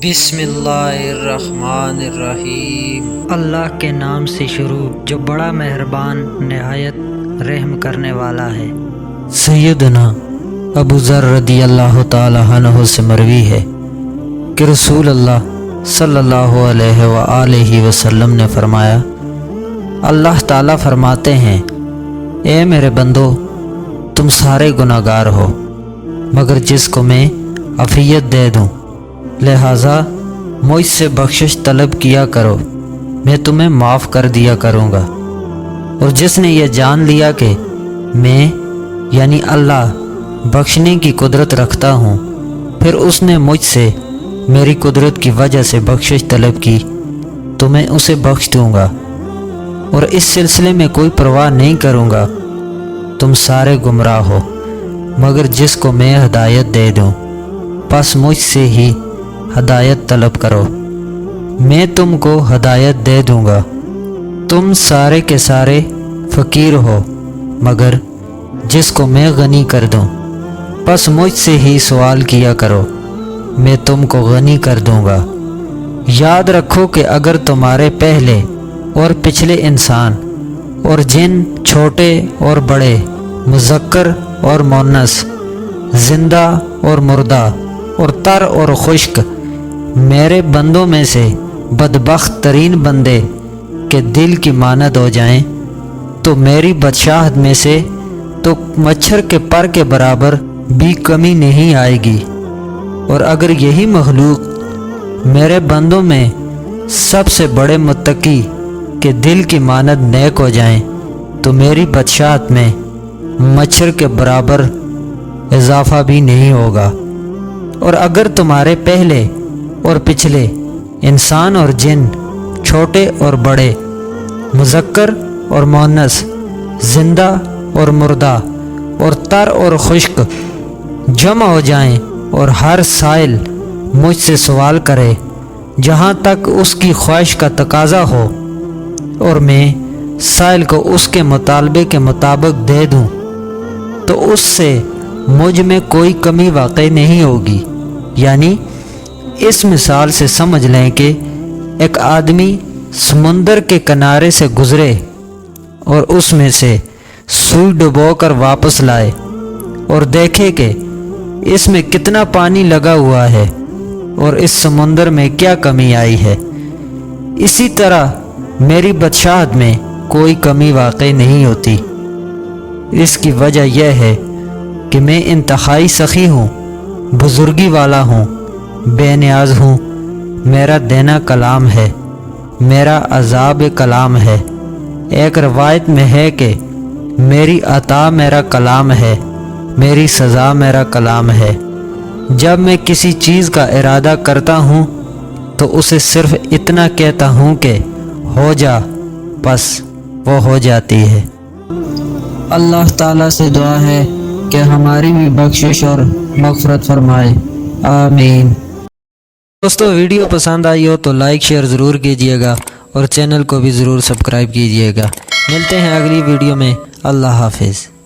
بسم اللہ الرحمن الرحیم۔ اللہ کے نام سے شروع جو بڑا مہربان نہایت رحم کرنے والا ہے۔ سیدنا ابو ذر رضی اللہ تعالی عنہ سے مروی ہے کہ رسول اللہ صلی اللہ علیہ وآلہ وسلم نے فرمایا، اللہ تعالیٰ فرماتے ہیں، اے میرے بندو، تم سارے گناہ گار ہو مگر جس کو میں عافیت دے دوں، لہٰذا مجھ سے بخشش طلب کیا کرو، میں تمہیں معاف کر دیا کروں گا۔ اور جس نے یہ جان لیا کہ میں یعنی اللہ بخشنے کی قدرت رکھتا ہوں، پھر اس نے مجھ سے میری قدرت کی وجہ سے بخشش طلب کی، تو میں اسے بخش دوں گا، اور اس سلسلے میں کوئی پرواہ نہیں کروں گا۔ تم سارے گمراہ ہو مگر جس کو میں ہدایت دے دوں، پس مجھ سے ہی ہدایت طلب کرو، میں تم کو ہدایت دے دوں گا۔ تم سارے کے سارے فقیر ہو مگر جس کو میں غنی کر دوں، پس مجھ سے ہی سوال کیا کرو، میں تم کو غنی کر دوں گا۔ یاد رکھو کہ اگر تمہارے پہلے اور پچھلے انسان اور جن، چھوٹے اور بڑے، مذکر اور مؤنث، زندہ اور مردہ، اور تر اور خشک، میرے بندوں میں سے بدبخت ترین بندے کے دل کی مانند ہو جائیں تو میری بادشاہت میں سے تو مچھر کے پر کے برابر بھی کمی نہیں آئے گی۔ اور اگر یہی مخلوق میرے بندوں میں سب سے بڑے متقی کے دل کی مانند نیک ہو جائیں تو میری بادشاہت میں مچھر کے برابر اضافہ بھی نہیں ہوگا۔ اور اگر تمہارے پہلے اور پچھلے انسان اور جن، چھوٹے اور بڑے، مذکر اور مؤنث، زندہ اور مردہ، اور تر اور خشک جمع ہو جائیں اور ہر سائل مجھ سے سوال کرے جہاں تک اس کی خواہش کا تقاضا ہو، اور میں سائل کو اس کے مطالبے کے مطابق دے دوں، تو اس سے مجھ میں کوئی کمی واقع نہیں ہوگی۔ یعنی اس مثال سے سمجھ لیں کہ ایک آدمی سمندر کے کنارے سے گزرے اور اس میں سے سوئی ڈبو کر واپس لائے اور دیکھے کہ اس میں کتنا پانی لگا ہوا ہے اور اس سمندر میں کیا کمی آئی ہے، اسی طرح میری بادشاہت میں کوئی کمی واقع نہیں ہوتی۔ اس کی وجہ یہ ہے کہ میں انتہائی سخی ہوں، بزرگی والا ہوں، بے نیاز ہوں، میرا دینا کلام ہے، میرا عذاب کلام ہے۔ ایک روایت میں ہے کہ میری عطا میرا کلام ہے، میری سزا میرا کلام ہے۔ جب میں کسی چیز کا ارادہ کرتا ہوں تو اسے صرف اتنا کہتا ہوں کہ ہو جا، بس وہ ہو جاتی ہے۔ اللہ تعالیٰ سے دعا ہے کہ ہماری بھی بخشش اور مغفرت فرمائے، آمین۔ دوستو، ویڈیو پسند آئی ہو تو لائک شیئر ضرور کیجئے گا اور چینل کو بھی ضرور سبسکرائب کیجئے گا۔ ملتے ہیں اگلی ویڈیو میں۔ اللہ حافظ۔